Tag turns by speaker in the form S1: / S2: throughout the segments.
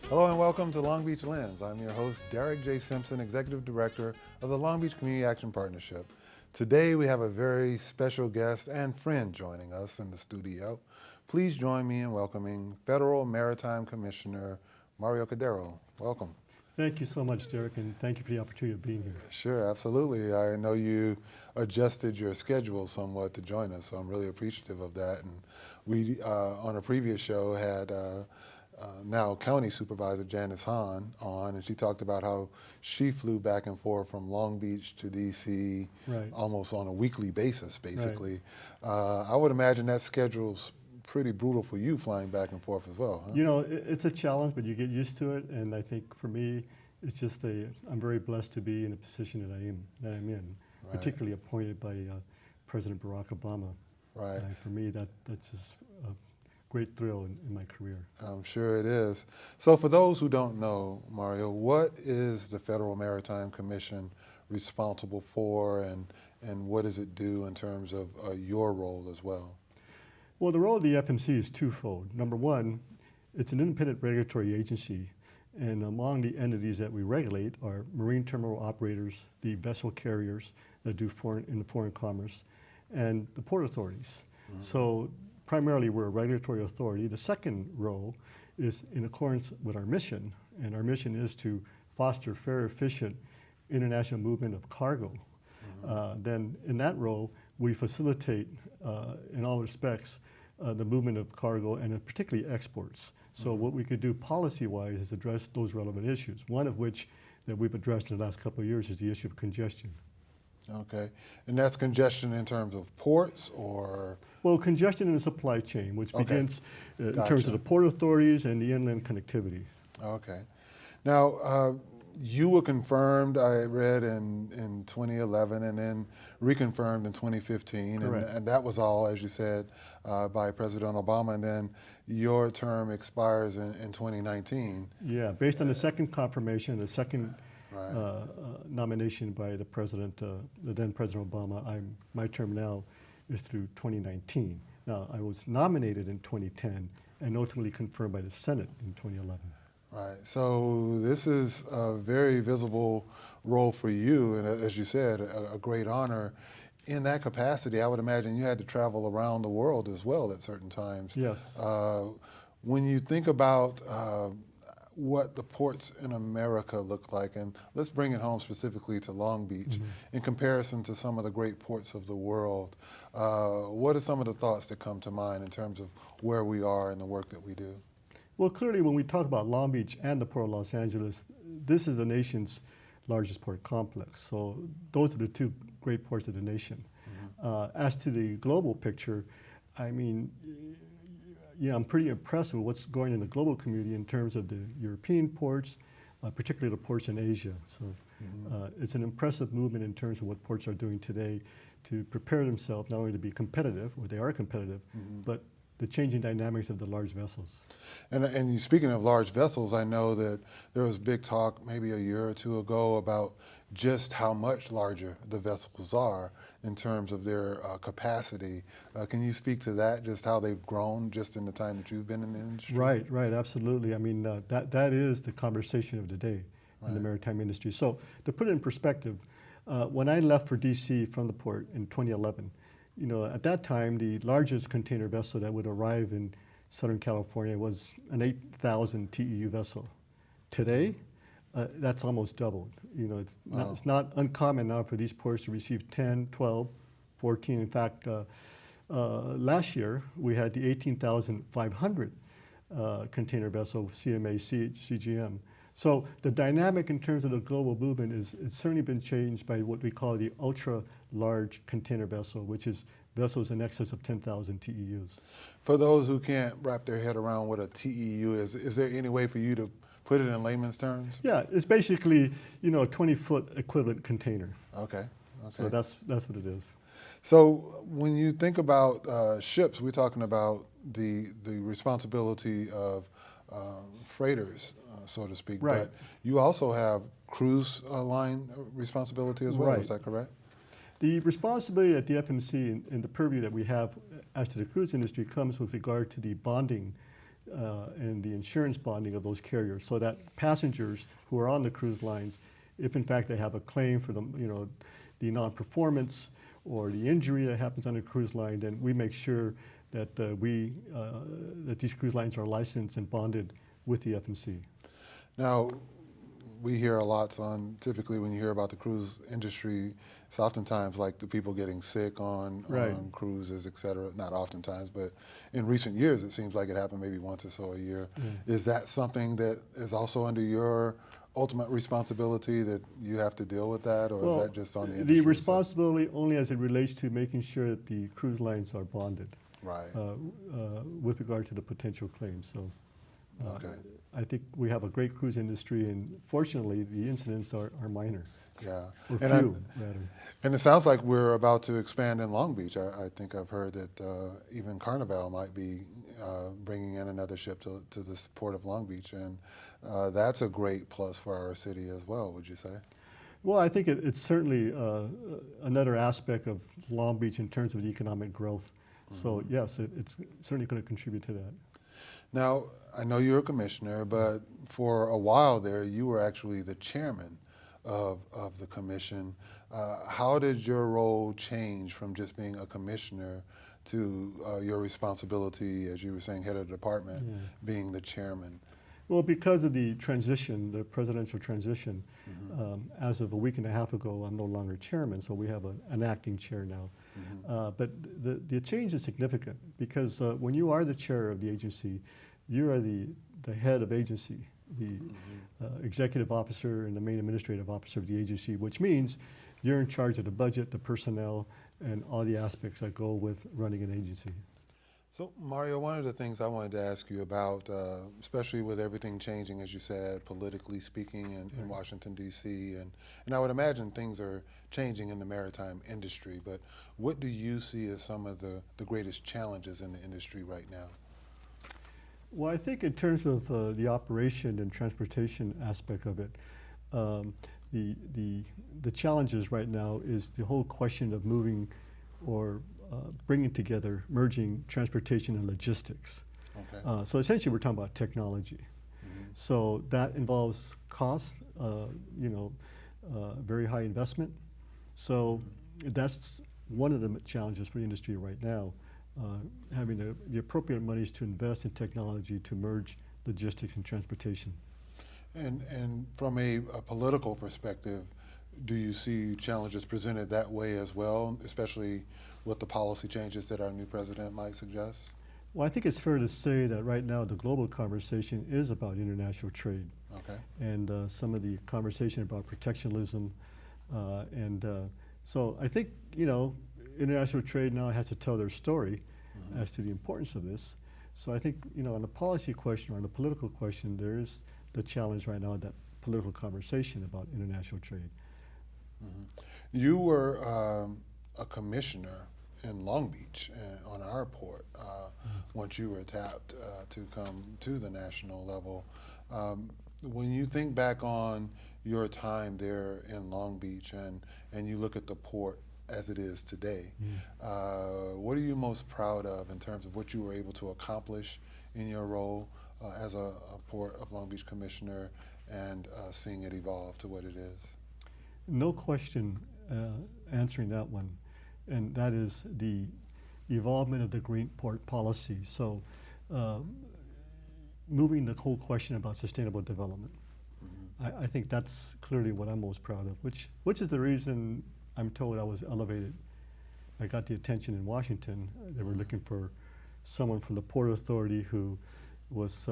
S1: Hello and welcome to Long Beach Lens. I'm your host, Derek J. Simpson, Executive Director of the Long Beach Community Action Partnership. Today we have a very special guest and friend joining us in the studio. Please join me in welcoming Federal Maritime Commissioner Mario Cordero. Welcome.
S2: Thank you so much, Derek, and thank you for the opportunity of being here.
S1: Sure, absolutely. I know you adjusted your schedule somewhat to join us, so I'm really appreciative of that. And we, on a previous show, had now County Supervisor Janice Hahn on, and she talked about how she flew back and forth from Long Beach to DC
S2: Right.
S1: almost on a weekly basis, basically. I would imagine that schedule's pretty brutal for you flying back and forth as well, huh?
S2: You know, it's a challenge, but you get used to it, and I think for me, it's just I'm very blessed to be in the position that I'm in,
S1: Right.
S2: particularly appointed by President Barack Obama.
S1: Right.
S2: For me, that's just a great thrill in my career.
S1: I'm sure it is. So for those who don't know, Mario, what is the Federal Maritime Commission responsible for, and what does it do in terms of your role as well?
S2: Well, the role of the FMC is twofold. Number one, it's an independent regulatory agency, and among the entities that we regulate are marine terminal operators, the vessel carriers that do foreign commerce, and the port authorities. Mm-hmm. So primarily we're a regulatory authority. The second role is in accordance with our mission, and our mission is to foster fair, efficient international movement of cargo. Mm-hmm. Then in that role, we facilitate in all respects the movement of cargo and particularly exports. So what we could do policy-wise is address those relevant issues, one of which that we've addressed in the last couple of years is the issue of congestion.
S1: Okay, and that's congestion in terms of ports or?
S2: Well, congestion in the supply chain, which begins in
S1: Gotcha.
S2: terms of the port authorities and the inland connectivity.
S1: Okay. Now, you were confirmed, I read, in 2011 and then reconfirmed in 2015. And that was all, as you said, by President Obama. And then your term expires in 2019.
S2: Yeah, based on the second confirmation, the second
S1: Right.
S2: nomination by the president, the then President Obama, my term now is through 2019. Now, I was nominated in 2010 and ultimately confirmed by the Senate in 2011.
S1: Right, so this is a very visible role for you, and as you said, a great honor. In that capacity, I would imagine you had to travel around the world as well at certain times.
S2: Yes.
S1: When you think about what the ports in America look like, and let's bring it home specifically to Long Beach, in comparison to some of the great ports of the world, what are some of the thoughts that come to mind in terms of where we are and the work that we do?
S2: Well, clearly when we talk about Long Beach and the Port of Los Angeles, this is the nation's largest port complex. So those are the two great ports of the nation. As to the global picture, I mean, yeah, I'm pretty impressed with what's going in the global community in terms of the European ports, particularly the ports in Asia. So it's an impressive movement in terms of what ports are doing today to prepare themselves not only to be competitive, or they are competitive, but the changing dynamics of the large vessels.
S1: And speaking of large vessels, I know that there was big talk maybe a year or two ago about just how much larger the vessels are in terms of their capacity. Can you speak to that, just how they've grown just in the time that you've been in the industry?
S2: Right, absolutely. I mean, that is the conversation of the day in the maritime industry. So to put it in perspective, when I left for DC from the port in 2011, you know, at that time, the largest container vessel that would arrive in Southern California was an 8,000 TEU vessel. Today, that's almost doubled. You know, it's not uncommon now for these ports to receive 10, 12, 14. In fact, last year, we had the 18,500 container vessel CMA CGM. So the dynamic in terms of the global movement it's certainly been changed by what we call the ultra-large container vessel, which is vessels in excess of 10,000 TEUs.
S1: For those who can't wrap their head around what a TEU is there any way for you to put it in layman's terms?
S2: Yeah, it's basically, you know, a 20-foot equivalent container.
S1: Okay.
S2: So that's what it is.
S1: So when you think about ships, we're talking about the responsibility of freighters, so to speak.
S2: Right.
S1: But you also have cruise line responsibility as well,
S2: Right.
S1: Is that correct?
S2: The responsibility at the FMC and the purview that we have as to the cruise industry comes with regard to the bonding and the insurance bonding of those carriers, so that passengers who are on the cruise lines, if in fact they have a claim for the non-performance or the injury that happens on a cruise line, then we make sure that that these cruise lines are licensed and bonded with the FMC.
S1: Now, we hear a lot on, typically when you hear about the cruise industry, it's oftentimes like the people getting sick on cruises, et cetera. Not oftentimes, but in recent years, it seems like it happened maybe once or so a year. Yeah. Is that something that is also under your ultimate responsibility, that you have to deal with that, or is that just on the industry?
S2: The responsibility only as it relates to making sure that the cruise lines are bonded.
S1: Right.
S2: With regard to the potential claims. So
S1: okay.
S2: I think we have a great cruise industry, and fortunately the incidents are minor.
S1: Yeah.
S2: Or few, rather.
S1: And it sounds like we're about to expand in Long Beach. I think I've heard that even Carnival might be bringing in another ship to the port of Long Beach, and that's a great plus for our city as well, would you say?
S2: Well, I think it's certainly another aspect of Long Beach in terms of the economic growth. Mm-hmm. So yes, it's certainly going to contribute to that.
S1: Now, I know you're a commissioner, but for a while there, you were actually the chairman of the commission. How did your role change from just being a commissioner to your responsibility, as you were saying, head of the department, being the chairman?
S2: Well, because of the transition, the presidential transition, as of a week and a half ago, I'm no longer chairman, so we have an acting chair now. But the change is significant because when you are the chair of the agency, you are the head of agency, the executive officer and the main administrative officer of the agency, which means you're in charge of the budget, the personnel, and all the aspects that go with running an agency.
S1: So, Mario, one of the things I wanted to ask you about, especially with everything changing, as you said, politically speaking in Washington, D.C., and I would imagine things are changing in the maritime industry, but what do you see as some of the greatest challenges in the industry right now?
S2: Well, I think in terms of the operation and transportation aspect of it, the challenges right now is the whole question of moving or bringing together, merging transportation and logistics. Okay. So essentially we're talking about technology. So that involves cost, very high investment. So that's one of the challenges for the industry right now, having the appropriate monies to invest in technology to merge logistics and transportation.
S1: And from a political perspective, do you see challenges presented that way as well, especially with the policy changes that our new president might suggest?
S2: Well, I think it's fair to say that right now the global conversation is about international trade. Okay. And some of the conversation about protectionism. So I think, international trade now has to tell their story as to the importance of this. So I think, on the policy question or on the political question, there is the challenge right now, that political conversation about international trade.
S1: You were a commissioner in Long Beach on our port once you were tapped to come to the national level. When you think back on your time there in Long Beach and you look at the port as it is today, what are you most proud of in terms of what you were able to accomplish in your role as a Port of Long Beach commissioner and seeing it evolve to what it is?
S2: No question answering that one, and that is the evolvement of the Green Port policy. So moving the whole question about sustainable development. I think that's clearly what I'm most proud of, which is the reason I'm told I was elevated. I got the attention in Washington. They were looking for someone from the Port Authority who was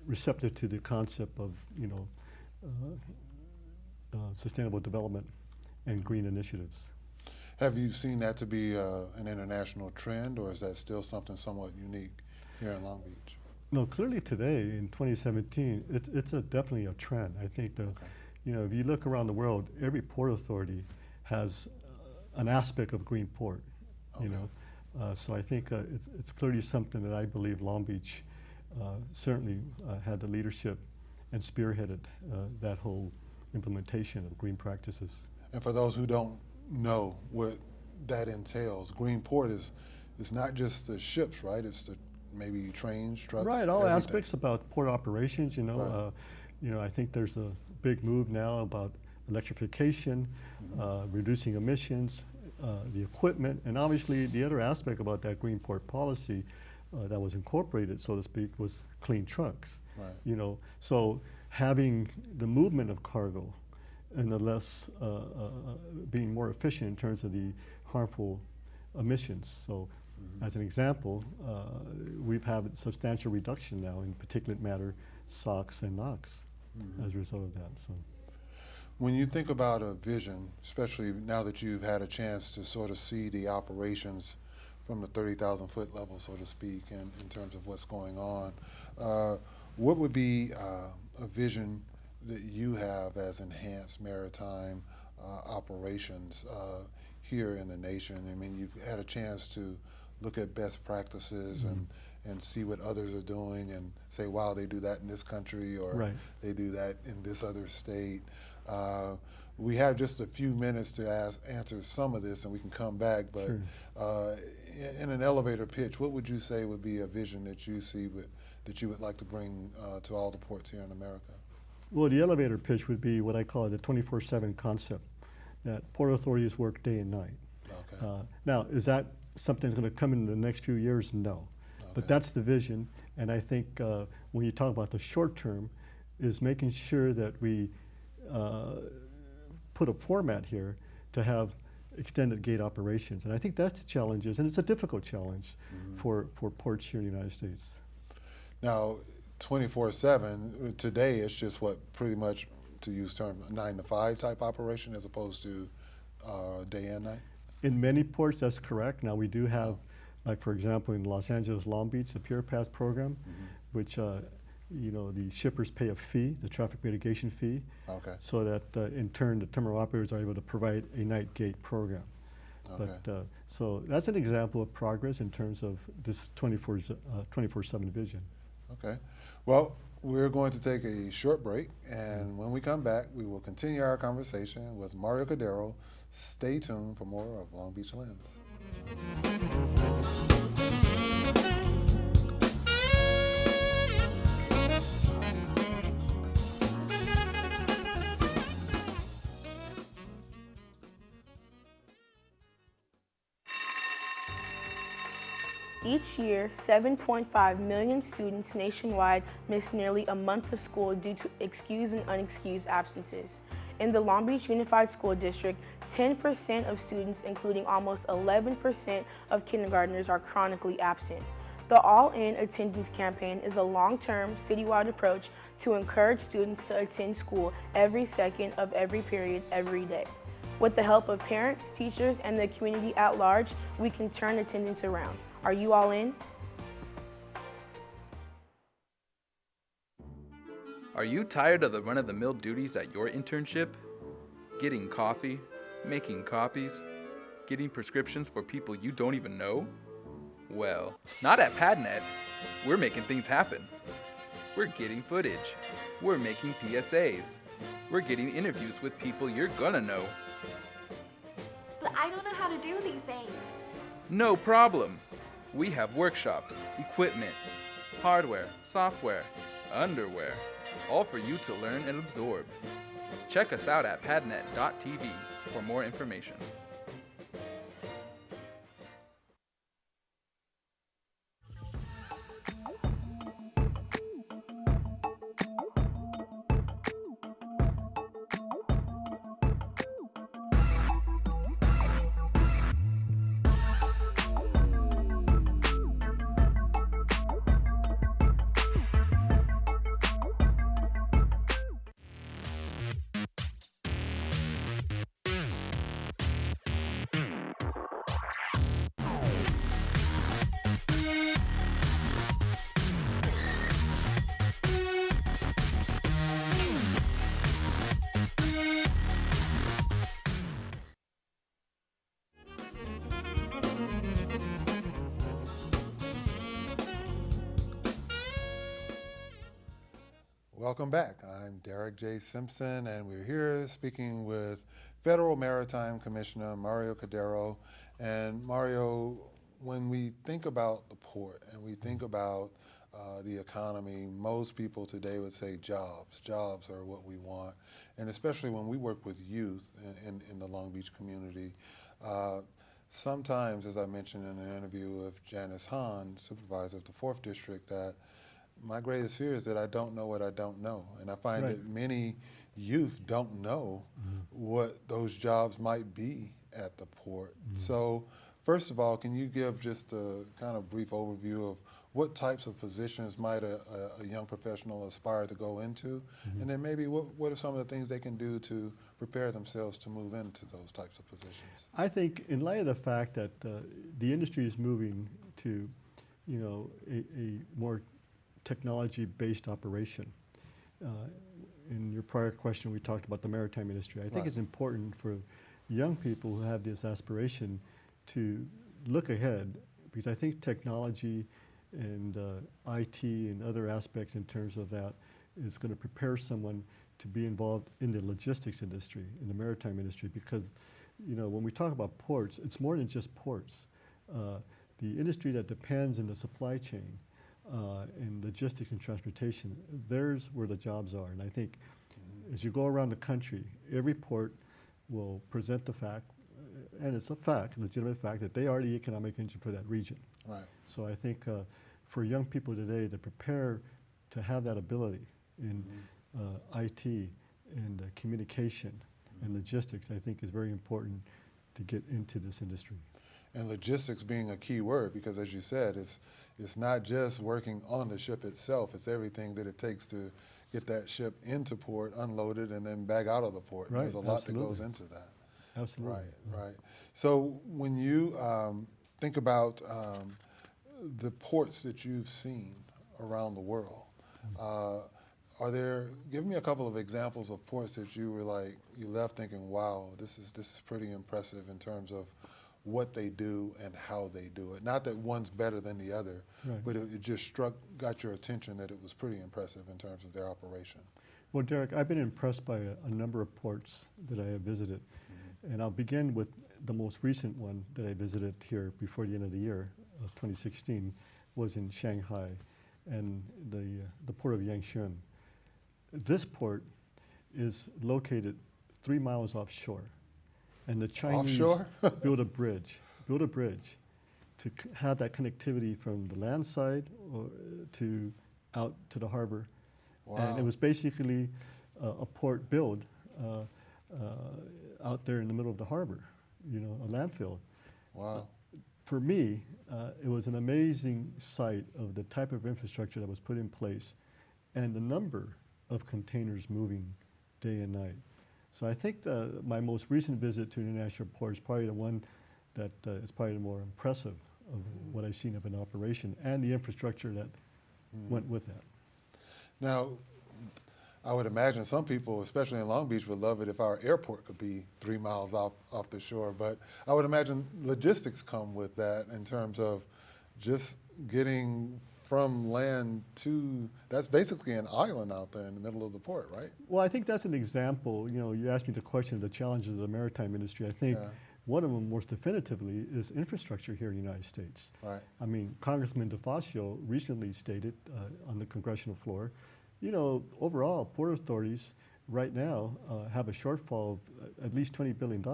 S2: receptive to the concept of, sustainable development and green initiatives.
S1: Have you seen that to be an international trend, or is that still something somewhat unique here in Long Beach?
S2: No, clearly today in 2017, it's definitely a trend. I think if you look around the world, every port authority has an aspect of green port. So I think it's clearly something that I believe Long Beach certainly had the leadership and spearheaded that whole implementation of green practices.
S1: And for those who don't know what that entails, green port is not just the ships, right? It's the maybe trains, trucks,
S2: Right, all
S1: everything.
S2: aspects about port operations,
S1: Right.
S2: I think there's a big move now about electrification, reducing emissions, the equipment, and obviously the other aspect about that green port policy that was incorporated, so to speak, was clean trucks.
S1: Right.
S2: So having the movement of cargo and the less, being more efficient in terms of the harmful emissions. So as an example, we've had a substantial reduction now in particulate matter, SOx and NOx as a result of that. So.
S1: When you think about a vision, especially now that you've had a chance to sort of see the operations from the 30,000 foot level, so to speak, in terms of what's going on, what would be a vision that you have as enhanced maritime operations here in the nation? I mean, you've had a chance to look at best practices and see what others are doing and say, wow, they do that in this country, or they do that in this other state. We have just a few minutes to answer some of this, and we can come back, but in an elevator pitch, what would you say would be a vision that you see that you would like to bring to all the ports here in America?
S2: Well, the elevator pitch would be what I call the 24/7 concept, that port authorities work day and night.
S1: Okay.
S2: Now, is that something that's going to come in the next few years? No.
S1: Okay.
S2: But that's the vision, and I think when you talk about the short term, is making sure that we put a format here to have extended gate operations. And I think that's the challenge, and it's a difficult challenge for ports here in the United States.
S1: Now, 24/7, today it's just what, pretty much, to use term, 9 to 5 type operation as opposed to day and night?
S2: In many ports, that's correct. Now we do have, like for example, in Los Angeles, Long Beach, the Pier Pass program, which the shippers pay a fee, the traffic mitigation fee, so that in turn the terminal operators are able to provide a night gate program. But so that's an example of progress in terms of this 24/7 vision.
S1: Okay. Well, we're going to take a short break, and when we come back, we will continue our conversation with Mario Cordero. Stay tuned for more of Long Beach Lens.
S3: Each year, 7.5 million students nationwide miss nearly a month of school due to excused and unexcused absences. In the Long Beach Unified School District, 10% of students, including almost 11% of kindergartners, are chronically absent. The All-In Attendance Campaign is a long-term, citywide approach to encourage students to attend school every second of every period, every day. With the help of parents, teachers, and the community at large, we can turn attendance around. Are you all in?
S4: Are you tired of the run-of-the-mill duties at your internship? Getting coffee, making copies, getting prescriptions for people you don't even know? Well, not at PadNet. We're making things happen. We're getting footage. We're making PSAs. We're getting interviews with people you're gonna know.
S5: But I don't know how to do these things.
S4: No problem. We have workshops, equipment, hardware, software, underwear, all for you to learn and absorb. Check us out at padnet.tv for more information.
S1: Welcome back. I'm Derek J. Simpson, and we're here speaking with Federal Maritime Commissioner Mario Cordero. And Mario, when we think about the port and we think about the economy, most people today would say jobs. Jobs are what we want. And especially when we work with youth in the Long Beach community, sometimes, as I mentioned in an interview with Janice Hahn, supervisor of the 4th District, that my greatest fear is that I don't know what I don't know. And I find that many youth don't know what those jobs might be at the port. So first of all, can you give just a kind of brief overview of what types of positions might a young professional aspire to go into? And then maybe what are some of the things they can do to prepare themselves to move into those types of positions?
S2: I think in light of the fact that the industry is moving to, you know, a more technology-based operation. In your prior question, we talked about the maritime industry. I think it's important for young people who have this aspiration to look ahead, because I think technology and IT and other aspects in terms of that is going to prepare someone to be involved in the logistics industry, in the maritime industry, because, you know, when we talk about ports, it's more than just ports. The industry that depends on the supply chain and logistics and transportation, there's where the jobs are. And I think as you go around the country, every port will present the fact, and it's a fact, a legitimate fact, that they are the economic engine for that region.
S1: Right.
S2: So I think for young people today to prepare to have that ability in IT and communication and logistics, I think is very important to get into this industry.
S1: And logistics being a key word, because as you said, it's not just working on the ship itself, it's everything that it takes to get that ship into port, unloaded, and then back out of the port.
S2: Right,
S1: There's a lot that goes into that.
S2: Absolutely.
S1: Right. So when you think about the ports that you've seen around the world, give me a couple of examples of ports that you were like, you left thinking, wow, this is pretty impressive in terms of what they do and how they do it. Not that one's better than the other, but it just got your attention that it was pretty impressive in terms of their operation.
S2: Well, Derek, I've been impressed by a number of ports that I have visited. And I'll begin with the most recent one that I visited here before the end of the year of 2016 was in Shanghai and the port of Yangshun. This port is located 3 miles offshore, and the Chinese built a bridge to have that connectivity from the land side to out to the harbor. Wow. And it was basically a port build out there in the middle of the harbor, you know, a landfill.
S1: Wow.
S2: For me, it was an amazing sight of the type of infrastructure that was put in place and the number of containers moving day and night. So I think my most recent visit to International Port is probably the one that is probably the more impressive of what I've seen of an operation and the infrastructure that went with that.
S1: Now, I would imagine some people, especially in Long Beach, would love it if our airport could be 3 miles off the shore, but I would imagine logistics come with that in terms of just getting from land to, that's basically an island out there in the middle of the port, right?
S2: Well, I think that's an example. You know, you asked me the question of the challenges of the maritime industry. I think one of them most definitively is infrastructure here in the United States.
S1: Right.
S2: I mean, Congressman DeFazio recently stated on the congressional floor, you know, overall, port authorities right now have a shortfall of at least $20 billion.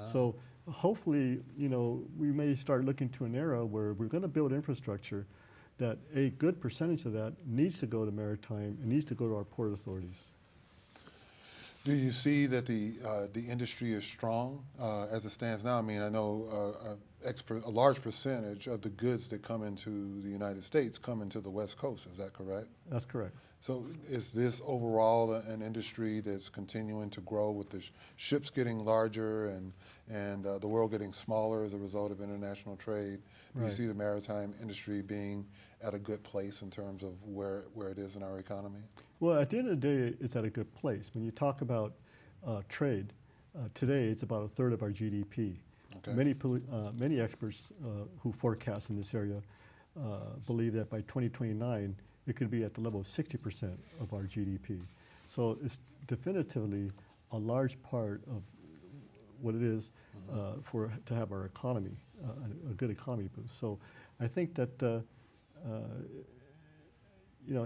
S2: So hopefully, you know, we may start looking to an era where we're going to build infrastructure that a good percentage of that needs to go to maritime and needs to go to our port authorities.
S1: Do you see that the industry is strong as it stands now? I mean, I know a large percentage of the goods that come into the United States come into the West Coast. Is that correct?
S2: That's correct.
S1: So is this overall an industry that's continuing to grow with the ships getting larger and the world getting smaller as a result of international trade? Do you see the maritime industry being at a good place in terms of where it is in our economy?
S2: Well, at the end of the day, it's at a good place. When you talk about trade, today it's about a third of our GDP. Okay. Many experts who forecast in this area believe that by 2029, it could be at the level of 60% of our GDP. So it's definitively a large part of what it is to have our economy, a good economy boost. So I think that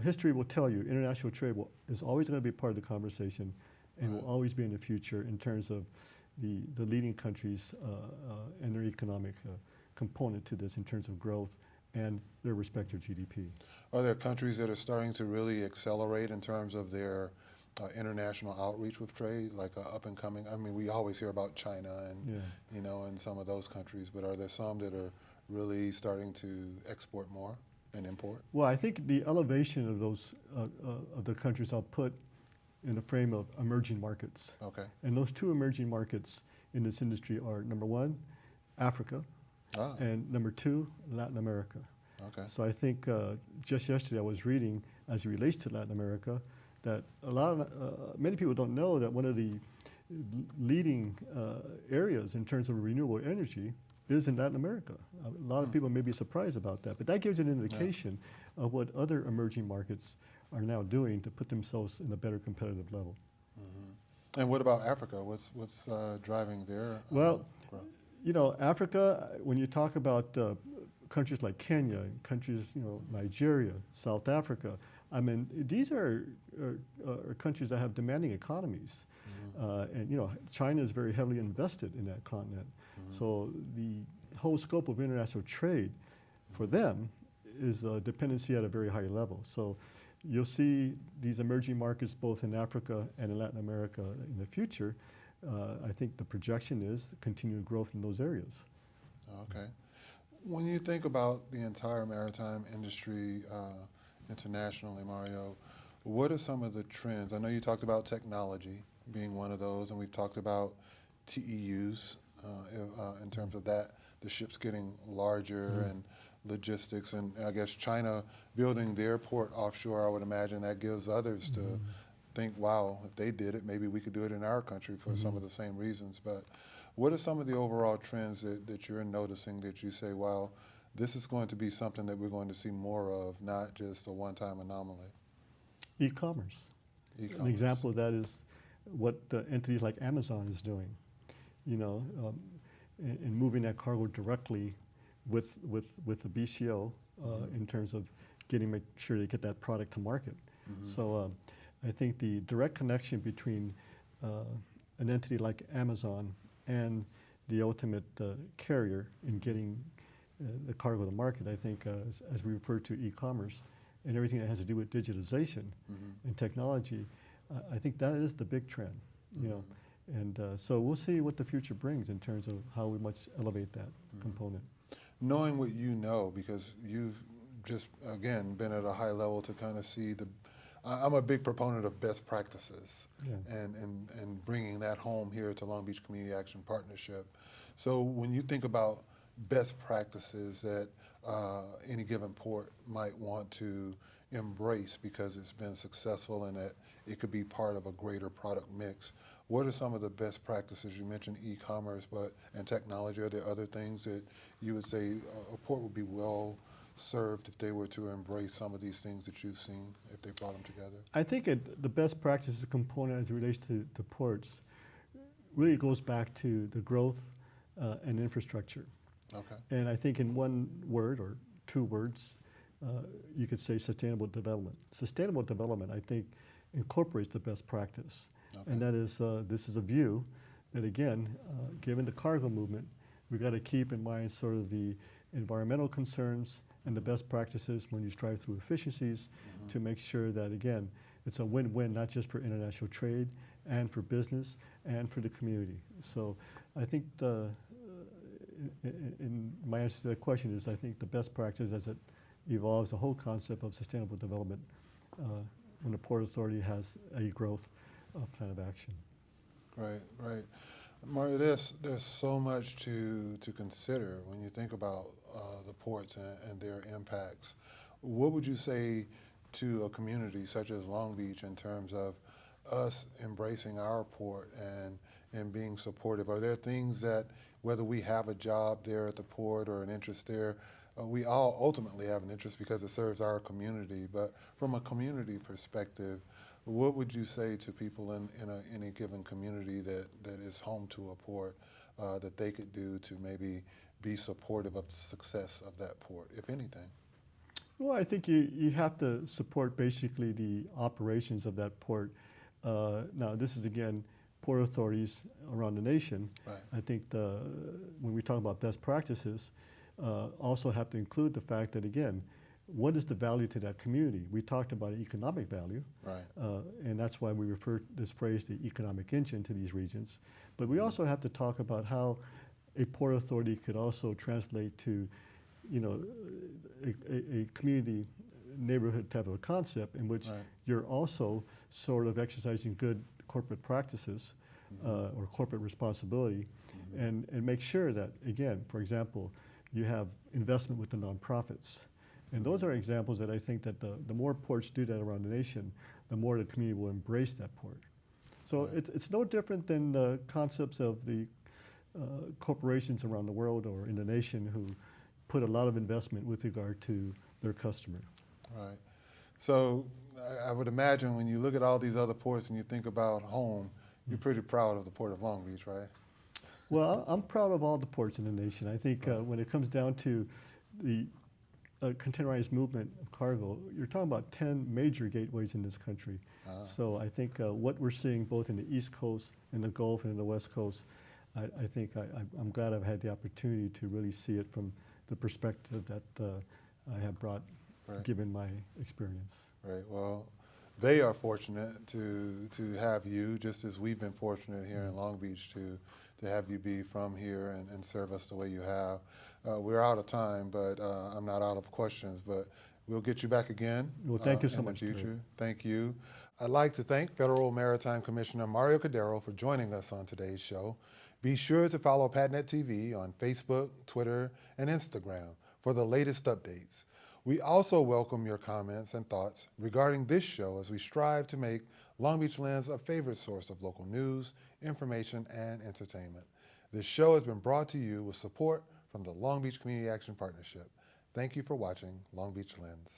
S2: history will tell you international trade is always going to be part of the conversation, and will always be in the future in terms of the leading countries and their economic component to this in terms of growth and their respective GDP.
S1: Are there countries that are starting to really accelerate in terms of their international outreach with trade, like up and coming? I mean, we always hear about China and and some of those countries, but are there some that are really starting to export more and import?
S2: Well, I think the elevation of those of the countries I'll put in the frame of emerging markets.
S1: Okay.
S2: And those two emerging markets in this industry are, number one, Africa, and number two, Latin America.
S1: Okay.
S2: So I think just yesterday I was reading, as it relates to Latin America, that many people don't know that one of the leading areas in terms of renewable energy is in Latin America. A lot of people may be surprised about that, but that gives an indication of what other emerging markets are now doing to put themselves in a better competitive level.
S1: Mm-hmm. And what about Africa? What's driving their
S2: growth? Africa, when you talk about countries like Kenya, countries, Nigeria, South Africa, I mean, these are countries that have demanding economies. And China is very heavily invested in that continent. So the whole scope of international trade for them is a dependency at a very high level. So you'll see these emerging markets both in Africa and in Latin America in the future. I think the projection is continued growth in those areas.
S1: Okay. When you think about the entire maritime industry internationally, Mario, what are some of the trends? I know you talked about technology being one of those, and we've talked about TEUs in terms of that, the ships getting larger and logistics, and I guess China building their port offshore. I would imagine that gives others to think, wow, if they did it, maybe we could do it in our country for some of the same reasons. But what are some of the overall trends that you're noticing that you say, wow, this is going to be something that we're going to see more of, not just a one-time anomaly?
S2: E-commerce. An example of that is what entities like Amazon is doing, in moving that cargo directly with the BCO in terms of make sure they get that product to market. So I think the direct connection between an entity like Amazon and the ultimate carrier in getting the cargo to market, I think as we refer to e-commerce and everything that has to do with digitization and technology, I think that is the big trend, and so we'll see what the future brings in terms of how we much elevate that component.
S1: Knowing what you know, because you've just, again, been at a high level to kind of see I'm a big proponent of best practices and bringing that home here to Long Beach Community Action Partnership. So when you think about best practices that any given port might want to embrace because it's been successful and that it could be part of a greater product mix, what are some of the best practices? You mentioned e-commerce and technology. Are there other things that you would say a port would be well served if they were to embrace some of these things that you've seen, if they brought them together?
S2: I think the best practices component as it relates to ports really goes back to the growth and infrastructure.
S1: Okay.
S2: And I think in one word or two words, you could say sustainable development. Sustainable development, I think, incorporates the best practice. Okay. And that is, this is a view that, again, given the cargo movement, we've got to keep in mind sort of the environmental concerns and the best practices when you strive through efficiencies to make sure that, again, it's a win-win, not just for international trade and for business and for the community. So I think in my answer to that question is I think the best practice as it evolves the whole concept of sustainable development when the Port Authority has a growth plan of action.
S1: Right, right. Mario, there's so much to consider when you think about the ports and their impacts. What would you say to a community such as Long Beach in terms of us embracing our port and being supportive? Are there things that, whether we have a job there at the port or an interest there, we all ultimately have an interest because it serves our community, but from a community perspective, what would you say to people in any given community that is home to a port that they could do to maybe be supportive of the success of that port, if anything?
S2: Well, I think you have to support basically the operations of that port. Now, this is again port authorities around the nation.
S1: Right.
S2: I think when we talk about best practices, also have to include the fact that again, what is the value to that community? We talked about economic value,
S1: Right.
S2: and that's why we refer this phrase the economic engine to these regions. But we also have to talk about how a port authority could also translate to, you know, a community neighborhood type of a concept in which
S1: Right.
S2: you're also sort of exercising good corporate practices or corporate responsibility, and make sure that, again, for example, you have investment with the nonprofits. And those are examples that I think that the more ports do that around the nation, the more the community will embrace that port. So
S1: Right.
S2: it's no different than the concepts of the corporations around the world or in the nation who put a lot of investment with regard to their customer.
S1: Right. So I would imagine when you look at all these other ports and you think about home, you're pretty proud of the Port of Long Beach, right?
S2: Well, I'm proud of all the ports in the nation. I think when it comes down to the containerized movement of cargo, you're talking about 10 major gateways in this country. So I think what we're seeing both in the East Coast, in the Gulf, and in the West Coast, I think I'm glad I've had the opportunity to really see it from the perspective that I have brought,
S1: Right.
S2: given my experience.
S1: Right. Well, they are fortunate to have you, just as we've been fortunate here in Long Beach to have you be from here and serve us the way you have. We're out of time, but I'm not out of questions, but we'll get you back again.
S2: Well, thank you so
S1: in the
S2: much,
S1: future.
S2: Cordero.
S1: Thank you. I'd like to thank Federal Maritime Commissioner Mario Cordero for joining us on today's show. Be sure to follow PatNet TV on Facebook, Twitter, and Instagram for the latest updates. We also welcome your comments and thoughts regarding this show as we strive to make Long Beach Lens a favorite source of local news, information, and entertainment. This show has been brought to you with support from the Long Beach Community Action Partnership. Thank you for watching Long Beach Lens.